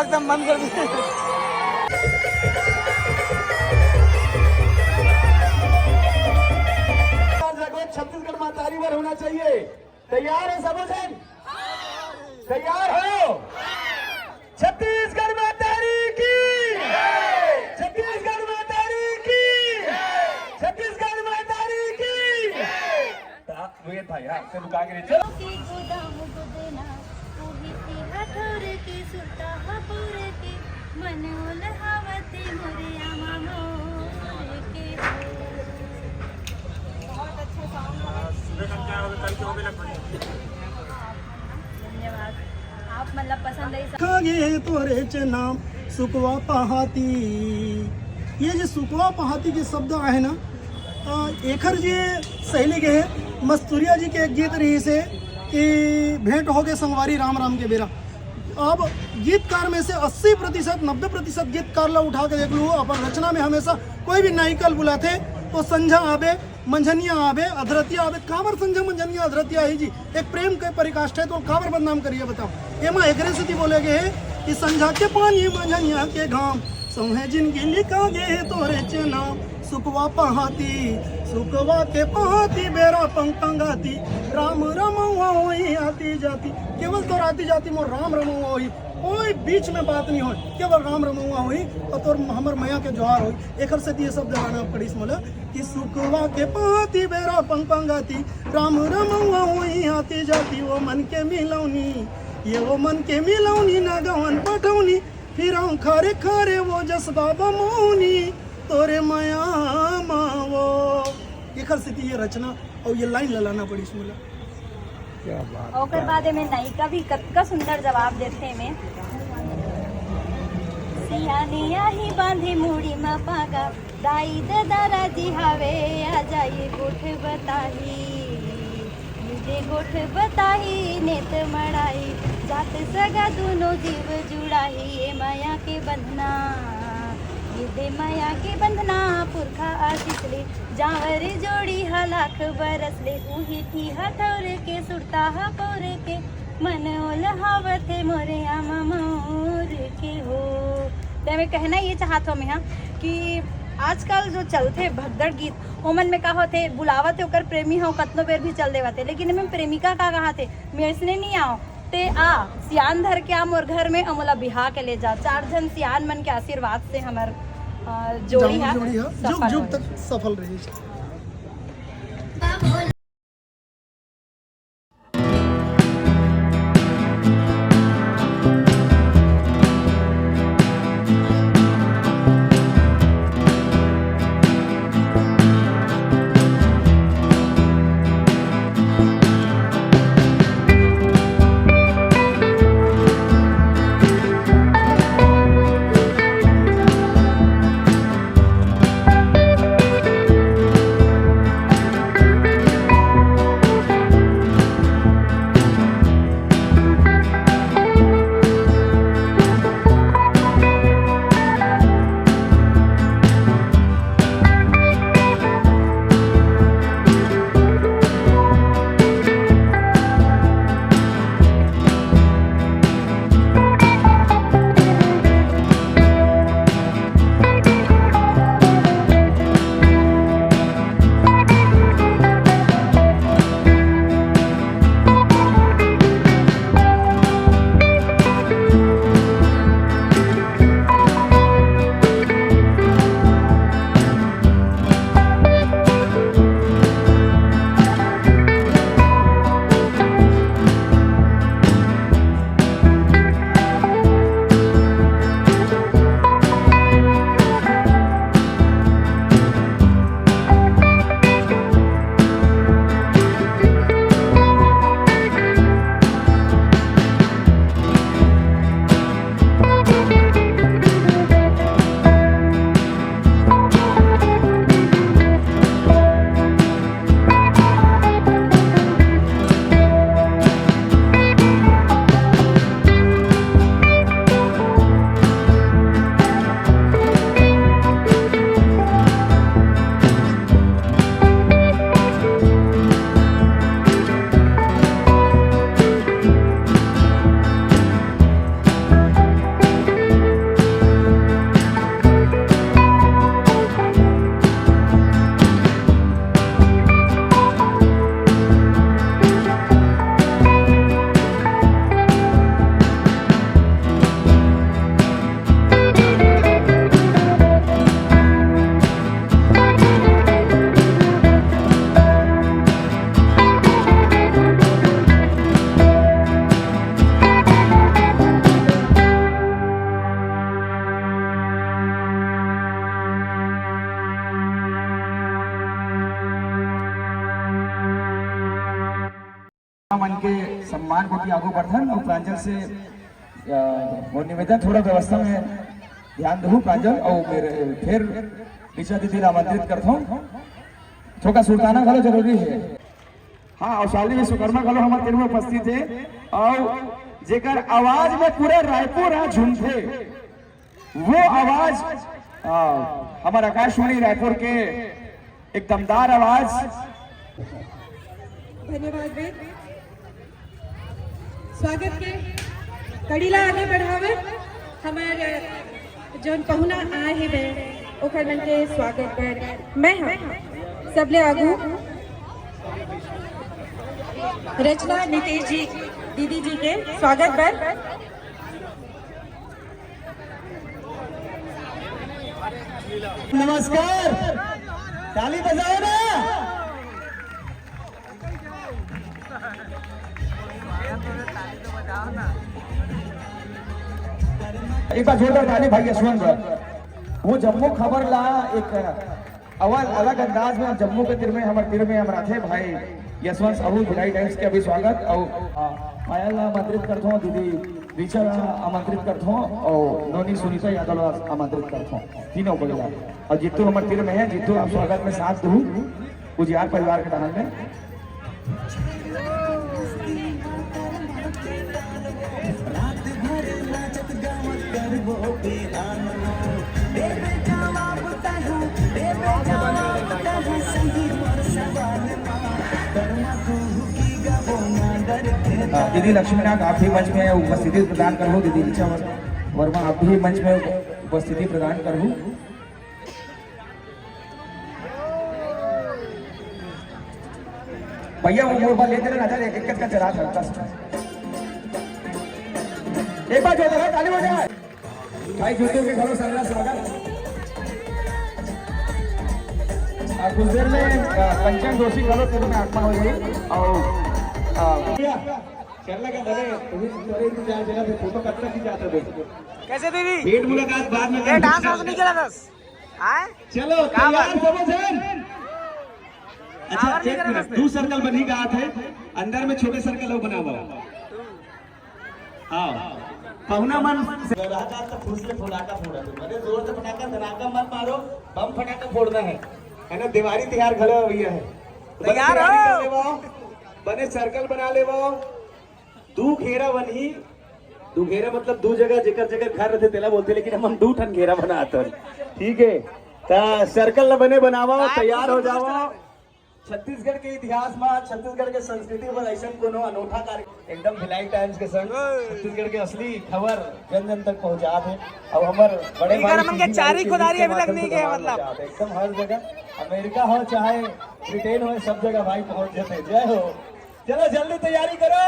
एकदम बंद कर दिया। छत्तीसगढ़ में तारी बार होना चाहिए। तैयार है सब जन? तैयार हो? छत्तीसगढ़ में तारी की, छत्तीसगढ़ में तारी की, छत्तीसगढ़ में तारी की। ये था यार, चलो आगे चलो। धन्यवाद, आप मतलब पसंद है। खागे तोरे चे नाम सुकवा पहाती। ये जो सुकवा पहाती के शब्द आहे ना, एखर जे सहेली के है मस्तूरिया जी के एक गीत रही से कि भेंट हो गए संगवारी राम राम के बेरा। अब गीतकार में से 80% 90% गीतकार ला उठा के देख लू। अपन रचना में हमेशा कोई भी नायिकल बुलाते तो संझा आबे, मंझनिया आबे, अधरतिया आबे। काबर संझा मंझनिया अधरतिया ही जी एक प्रेम के परिकाष्ठा है, तो काबर बदनाम करिए बताओ। एमा एकरे से बोले गए है कि संझा के पानी मंझनिया के घाम सौहे जिनगी लिखा गे तोरे चे नाम सुकवा पहाती। सुकवा के पहाती बेरा पंगाती राम रमवा होई आती जाती। केवल तो आती जाती मोर राम रमवा होई, कोई बीच में बात नहीं हो, केवल राम रमवा होई और तोर हमर मैया के जोहार होई। एकर से ये शब्द गाना पड़ी मोला कि सुकवा के पहाती बेरा पंगाती राम रमवा होई आती जाती। वो मन के मिलौनी, ये वो मन के मिलौनी ना गवन पठौनी फिर खारे खारे वो जस बाबा मौनी तोरे माया मावो। एकर से ये रचना और ये लाइन ललाना पड़ी इसमें। क्या बात। और बाद में नायिका भी कतका सुंदर जवाब देते में सियानिया ही बांधे मुड़ी में पागा दाई दादा जी हवे आ जाइए गोठ बताही मुझे गोठ बताही नेत मड़ाई जात सगा दोनों जीव जुड़ाही। ये माया के बंधना, ये दे माया के बंधना पुरखा आशीष ले जावर जोड़ी हलाख बरस ले उही थी हथौर के सुरता पौर के मन ओलहावते मोरे आमा मोर के हो। तो मैं कहना ये चाहत हूँ मैं हाँ कि आजकल जो चलते भगदड़ गीत ओमन में का होते बुलावत होकर प्रेमी हो कतनो बेर भी चल देवाते, लेकिन मैं प्रेमिका का कहा थे मेरे से नहीं आओ ते आ सियान धर के आ मोर घर में अमोला बिहा के ले जा। 4 जन सियान मन के आशीर्वाद से हमार जोड़ी है जुग जुग तक सफल रही। मन के सम्मान को आगू बढ़न और प्रांजल से वो निवेदन थोड़ा व्यवस्था में ध्यान दू प्रांजल और मेरे फिर ऋचा दीदी आमंत्रित करता हूँ थोड़ा सुल्ताना घलो जरूरी है। हाँ और शाली विश्वकर्मा घलो हमारे दिन में उपस्थित है और जेकर आवाज में पूरे रायपुर है झूमते वो आवाज हमारे आकाशवाणी रायपुर के एक दमदार आवाज। धन्यवाद वेद स्वागत के कड़ीला आगे बढ़ावे हमारे जोन पहुना आए हैं वे ओकर मन के स्वागत कर मैं सबले आगू रचना नितेश जी दीदी जी के स्वागत पर नमस्कार ताली बजाओ ना। एक बार जोरदार ताली भाई यशवंत वो जम्मू खबर ला एक अलग अंदाज में जम्मू के तिर में हम थे भाई यशवंत साहू भिलाई टाइम्स के अभी स्वागत और पायल आमंत्रित करता हूँ दीदी ऋचा आमंत्रित करता हूँ और नोनी सुनीता यादव आमंत्रित करता हूँ तीनों को और जितू हमारे तिर में है जितू आप स्वागत में साथ दू उजियार परिवार के दान में। दीदी लक्ष्मीनाथ आप भी मंच में उपस्थिति प्रदान करो। दीदी ऋचा वर्मा आप भी मंच में उपस्थिति प्रदान करो। भैया वो मोबाइल लेते रहना एक का चला था एक बार जो ताली बजाए भाई जूते के घरों संगला स्वागत। कुछ देर में पंचम दोषी घरों तेरे में आत्मा हो गई और करना क्या धरे तुम्हें इंतजार जगह पे फोटो कब तक खींचाते थे कैसे दीदी भेंट मुलाकात बाद में ये डांस वांस नहीं चला बस आए चलो तैयार समझें। अच्छा एक मिनट 2 सर्कल बनी का हाथ है अंदर में छोटे सर्कल बना हुआ हाँ पहुना मन फटाका तो फूस ले फटाका फोड़ा मैंने जोर से फटाका धनाका मत मारो बम फटाका फोड़ना है ना दिवाली त्योहार घलो भैया है तैयार हो बने सर्कल बना ले वो 2 घेरा बनी 2 घेरा मतलब 2 जगह जेकर घर रहते तेला बोलते लेकिन हम 2 ठन घेरा बनाते ठीक है ता सर्कल बने बनावा तैयार हो जाओ। छत्तीसगढ़ के इतिहास में छत्तीसगढ़ के संस्कृति पर ऐसा कोनो अनोखा कार्य एकदम भिलाई टाइम्स के संग छत्तीसगढ़ के असली खबर जन जन तक पहुंचा थे और हमारे बड़े भाई के चारी खुदारी अभी तक नहीं गए मतलब एकदम हर जगह अमेरिका हो चाहे ब्रिटेन हो सब जगह भाई पहुंच जाते। जय हो चलो जल्दी तैयारी करो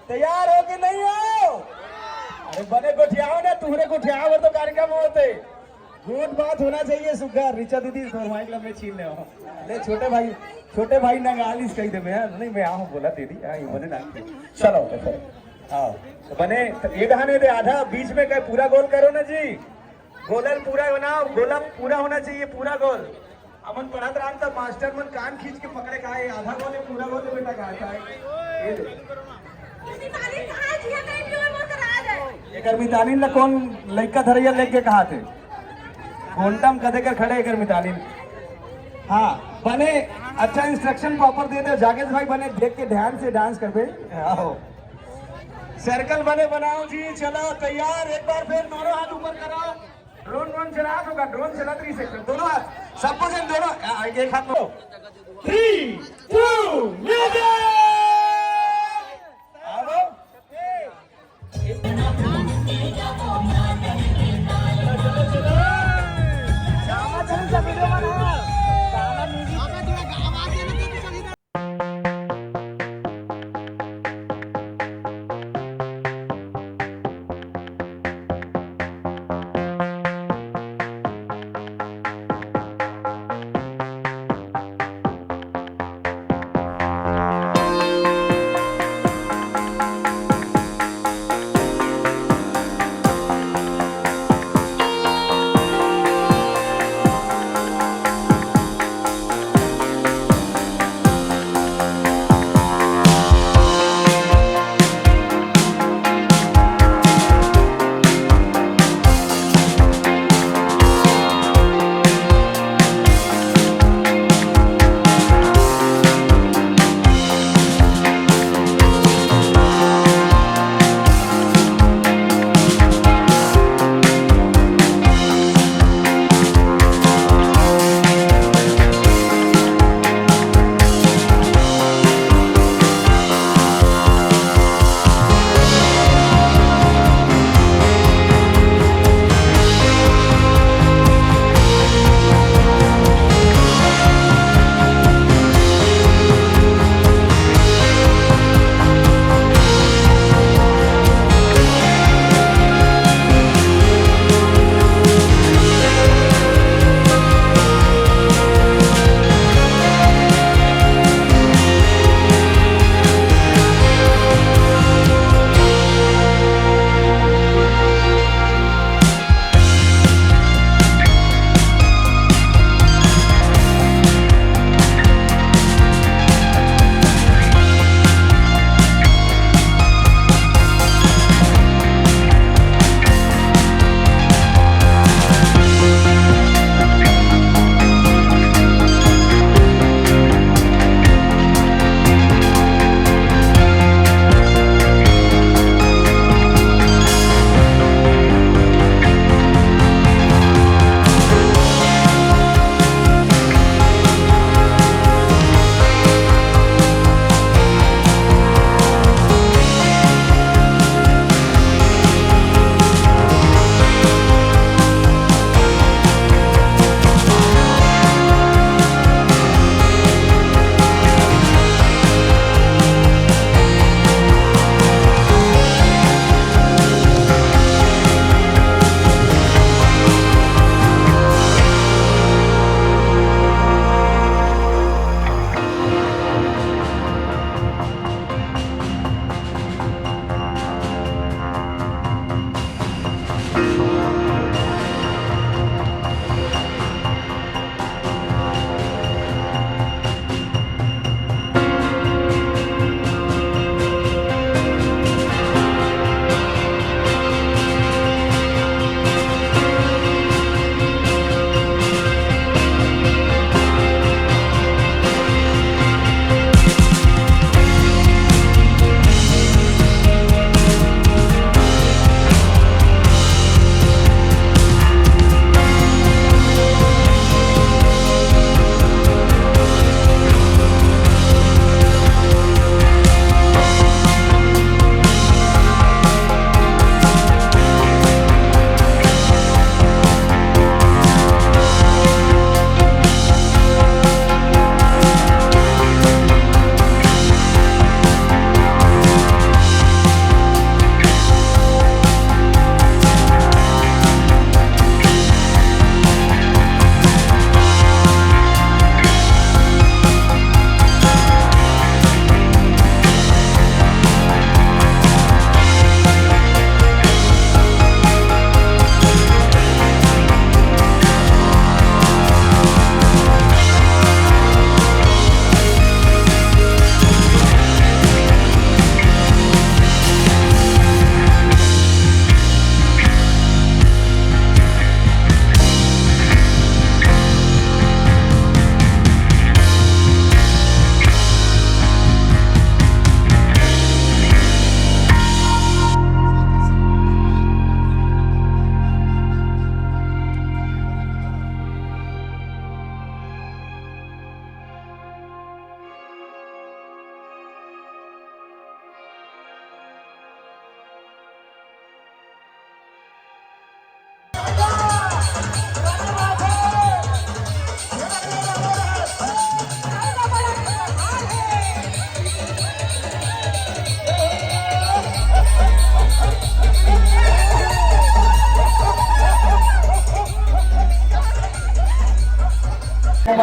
तैयार हो कि नहीं हो अरे बने गोठियाओ ना तुम्हारे गोठियाओ तो कार्यक्रम होते गुड बात होना चाहिए सुगर ऋचा दीदी माइक में छीन ले छोटे भाई ना गालिस कही दे मैं नहीं मैं आऊं बोला दीदी बने ना चलो आओ तो बने ये बहाने दे आधा बीच में कहीं पूरा गोल करो ना जी गोलल पूरा बनाओ गोला पूरा होना चाहिए पूरा गोल अमन पढ़ात रहा था मास्टर मन कान खींच के पकड़े कहा आधा गोल पूरा गोल बेटा कहा है मितानी ना कौन लड़का धरैया लेके कहा थे घोंटम कदे कर खड़े कर मितानी हाँ बने अच्छा इंस्ट्रक्शन प्रॉपर दे दे जागेश भाई बने देख के ध्यान से डांस कर बे आओ सर्कल बने बनाओ जी चलो तैयार एक बार फिर दोनों हाथ ऊपर कराओ ड्रोन चला होगा ड्रोन चला 3 सेकंड दोनों हाथ सबको दोनों एक हाथ लो 3 2 म्यूजिक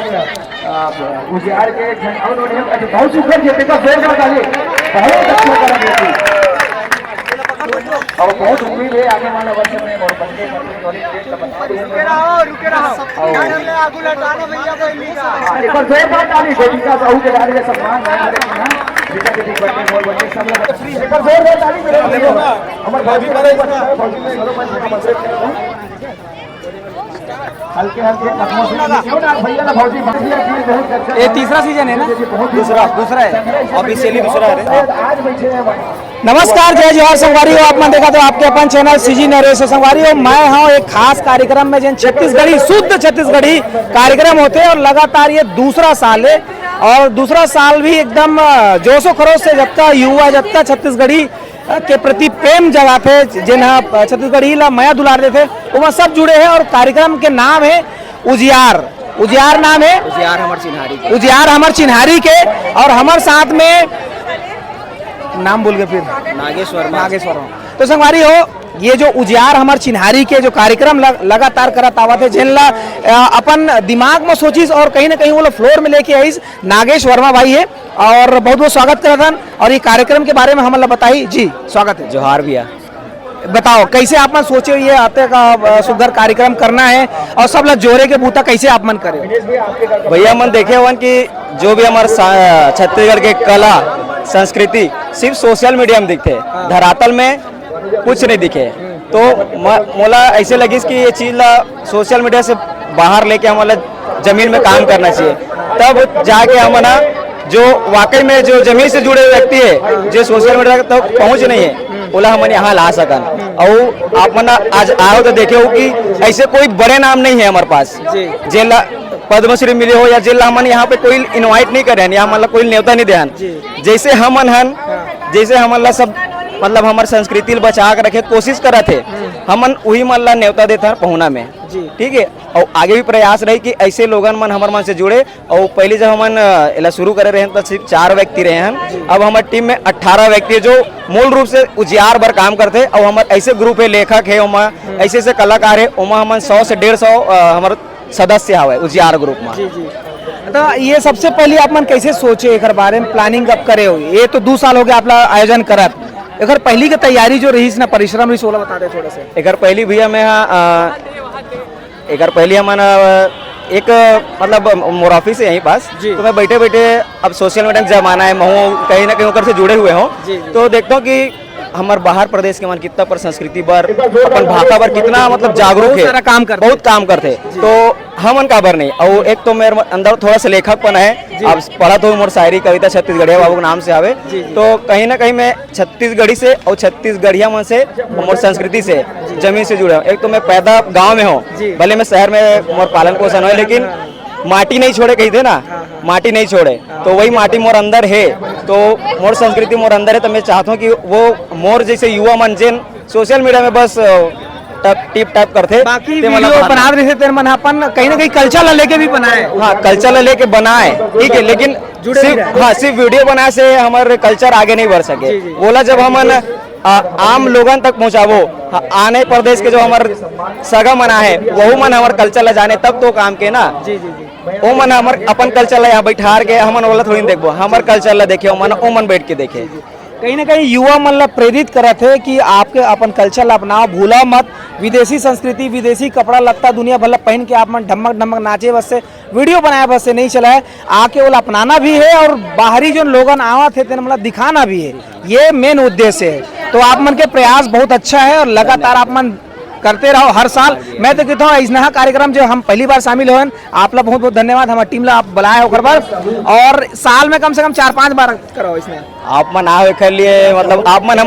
उजियार के बहुत सुखद जीते का जोर का ताली, बहुत अच्छा करेंगे और बहुत उम्मीद है आने वाले वर्ष में और बंदे एक बार जोरदार ताली गोपिका साहू के बारे में सम्मान जोरदार ताली हमारे हल्के हल्के कदमों से क्यों ना भैया ना भौजी बढ़िया चीज बहुत अच्छा। ये तीसरा सीजन है ना? दूसरा है ऑफिशियली दूसरा है। आज बैठे हैं नमस्कार, जय जोहार संगवारी हो। आपने देखा तो आपके अपन चैनल सीजी नरेश संगवारी हो। मैं हूँ एक खास कार्यक्रम में जिन छत्तीसगढ़ी शुद्ध छत्तीसगढ़ी कार्यक्रम होते हैं और लगातार ये दूसरा साल है और दूसरा साल भी एकदम जोशो खरोश से जब का युवा जब का छत्तीसगढ़ी के प्रति प्रेम जगाते जिन छत्तीसगढ़ी ला माया दुलारते थे वो सब जुड़े हैं और कार्यक्रम के नाम है उजियार। उजियार नाम है उजियार हमर चिन्हारी के और हमारे साथ में नाम बोल गए फिर नागेश्वर तो संगवारी हो ये जो उजियार हमार चिन्हारी के जो कार्यक्रम लगातार करत आवत है जिनला अपन दिमाग में सोचिस और कहीं ना कहीं वो लोग फ्लोर में लेके आईस नागेश वर्मा भाई है और बहुत बहुत स्वागत करत और ये कार्यक्रम के बारे में हमला बताई जी। स्वागत है। जोहार भैया। बताओ कैसे आप मन सोचे ये आते का सुधर कार्यक्रम करना है और सब लोग जोरे के बूता कैसे आप मन करे भैया मन देखे हुआ कि जो भी हमारे छत्तीसगढ़ के कला संस्कृति सिर्फ सोशल मीडिया में दिखते, धरातल में कुछ नहीं दिखे। तो मोला ऐसे लगी कि ये चीज ला सोशल मीडिया से बाहर लेके हमारा जमीन में काम करना चाहिए, तब जाके हम ना जो वाकई में जो जमीन से जुड़े व्यक्ति है जो सोशल मीडिया तक तो पहुंच नहीं है बोला हम यहाँ ला सकन। और आप मना आज आओ तो देखे हो कि ऐसे कोई बड़े नाम नहीं है हमारे पास जिला पद्मश्री मिले हो या जिला हमन यहाँ पे कोई इनवाइट नहीं करे या मतलब कोई न्योता नहीं दे। जैसे हमन हन जैसे हमन सब मतलब हमारे संस्कृति बचा के रखे कोशिश करा थे हमन वही मन ला न्योता देता पहुना में। ठीक है और आगे भी प्रयास रही कि ऐसे लोगन मन हमारे मन से जुड़े। और पहले जब हमन इला शुरू करे रहे तो सिर्फ 4 व्यक्ति रहे हैं, अब हमारे टीम में 18 व्यक्ति है जो मूल रूप से उजियार भर काम करते। और हमारे ऐसे ग्रुप है, लेखक है उमा ऐसे ऐसे कलाकार है उमा हमन 100 से 150 हमारे सदस्य हवे उजियार ग्रुप में। तो ये सबसे पहले आप मन कैसे सोचे एक बारे में प्लानिंग कब करे हो? ये तो 2 साल हो गया आप आयोजन करत, एक पहली की तैयारी जो रही ना परिश्रम रही सोला बता दे थोड़ा सा। एक पहली भैया मैं एक पहली हमारा एक मतलब मोर ऑफिस है यहीं पास, तो मैं बैठे बैठे अब सोशल मीडिया का जमाना है, मैं कहीं ना कहीं होकर से जुड़े हुए हूँ तो देखता हूँ कि हमारे बाहर प्रदेश के मन कितना पर संस्कृति पर अपन भाषा पर कितना मतलब जागरूक है, बहुत काम करते तो हम का बर नहीं। और एक तो मेरे अंदर थोड़ा सा लेखकपन है, अब पढ़ा तो मोर शायरी कविता छत्तीसगढ़िया बाबू के नाम से आवे तो कहीं ना कहीं मैं छत्तीसगढ़ी से और छत्तीसगढ़िया मन से मोर संस्कृति से जमीन से जुड़ा हूँ। एक तो मैं पैदा गाँव में हूँ, भले मैं शहर में मोर पालन पोषण हो लेकिन माटी नहीं छोड़े कही थे ना, माटी नहीं छोड़े तो वही माटी मोर अंदर है, तो मोर संस्कृति मोर अंदर है। तो मैं चाहता हूँ कि वो मोर जैसे युवा मन जिन सोशल मीडिया में बस टिप टैप करते बाकी वीडियो बना रहे थे तेरे मन अपन कहीं ना कहीं कल्चर ला लेके भी बनाए। हाँ कल्चर ला लेके बनाए ठीक है, लेकिन सिर्फ वीडियो बनाए से हमारे कल्चर आगे नहीं बढ़ सके। बोला जब हम आम लोगन तक पहुँचावो, आने प्रदेश के जो हमारे सगा मना है वही मन हमारे कल्चर ला जाने तब तो काम के ना। वो मन हमारे अपन कल्चर ला यहाँ बैठार के हमन वाला थोड़ी देखबो, हमारे कल्चर ला देखे वो मन बैठ के देखे। कहीं ना कहीं युवा मन ला प्रेरित करे थे कि आपके अपन कल्चर ला अपनाओ, भूला मत विदेशी संस्कृति विदेशी कपड़ा लगता दुनिया भर पहन के आप मन ढमक ढमक नाचे बस से वीडियो बनाए बस से नहीं चला है, आके वो अपनाना भी है और बाहरी जो लोगन आवत है तेन मतलब दिखाना भी है, ये मेन उद्देश्य है। तो आप मन के प्रयास बहुत अच्छा है और लगातार आप मन करते रहो हर साल। मैं तो कहता हूँ ऐसा कार्यक्रम जो हम पहली बार शामिल हुए आप लोग बहुत बहुत धन्यवाद, हमारी टीम ला आप बुलाए होकर बार और साल में कम से कम 4-5 बार करो इसमें आप मन आओ एक लिए मतलब आप मन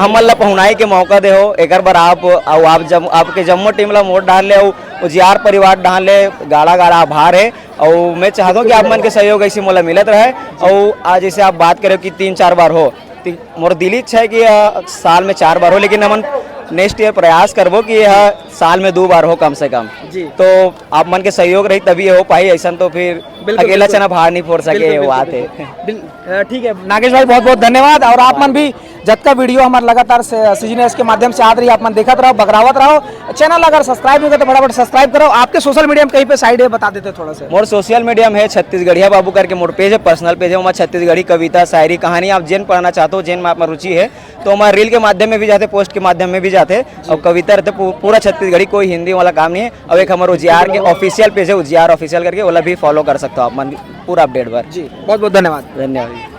हमला पहुनाई के मौका दे हो एक बार आप जब आपके जम्मू टीम ला वोट डाल ले उजियार परिवार डाल ले गाड़ा गाड़ा आभार है। और मैं चाहता हूँ कि आप मन के सहयोग ऐसी मोला मिलत रहे। और आज जैसे आप बात करें कि 3-4 बार हो, मोर दिल इच्छा है कि साल में 4 बार हो, लेकिन हमन नेक्स्ट ईयर प्रयास करबो कि यह साल में 2 बार हो कम से कम। जी। तो आप मन के सहयोग रही तभी ये हो पाई, ऐसा तो फिर अकेला चना बाहर नहीं फोड़ सके वो आते। ठीक है नागेश भाई, बहुत बहुत धन्यवाद। और आप मन भी जब का वीडियो हमारे लगातार सीजी न्यूज़ के माध्यम से आत रही, आप मन देखते रहो, बगरावत रहो। चैनल अगर सब्सक्राइब नहीं करे तो फटाफट सब्सक्राइब करो। आपके सोशल मीडिया में कहीं पे साइड है बता देते थोड़ा सा। मोर सोशल मीडिया में है छत्तीसगढ़िया बाबू करके मोर पेज है, पर्सनल पेज है। वहाँ छत्तीसगढ़ी कविता शायरी कहानी आप जिन पढ़ना चाहते हो, जिन में आप में रुचि है तो हमारे रील के माध्यम में भी जाते, पोस्ट के माध्यम में भी जाते और कविता रहते पूरा छत्तीसगढ़ी, कोई हिंदी वाला काम नहीं है। और एक हमारे उजियार के ऑफिशियल पेज है, उजियार ऑफिशियल करके, वाला भी फॉलो कर सकते हो आप मन पूरा अपडेट पर। जी बहुत बहुत धन्यवाद। धन्यवाद।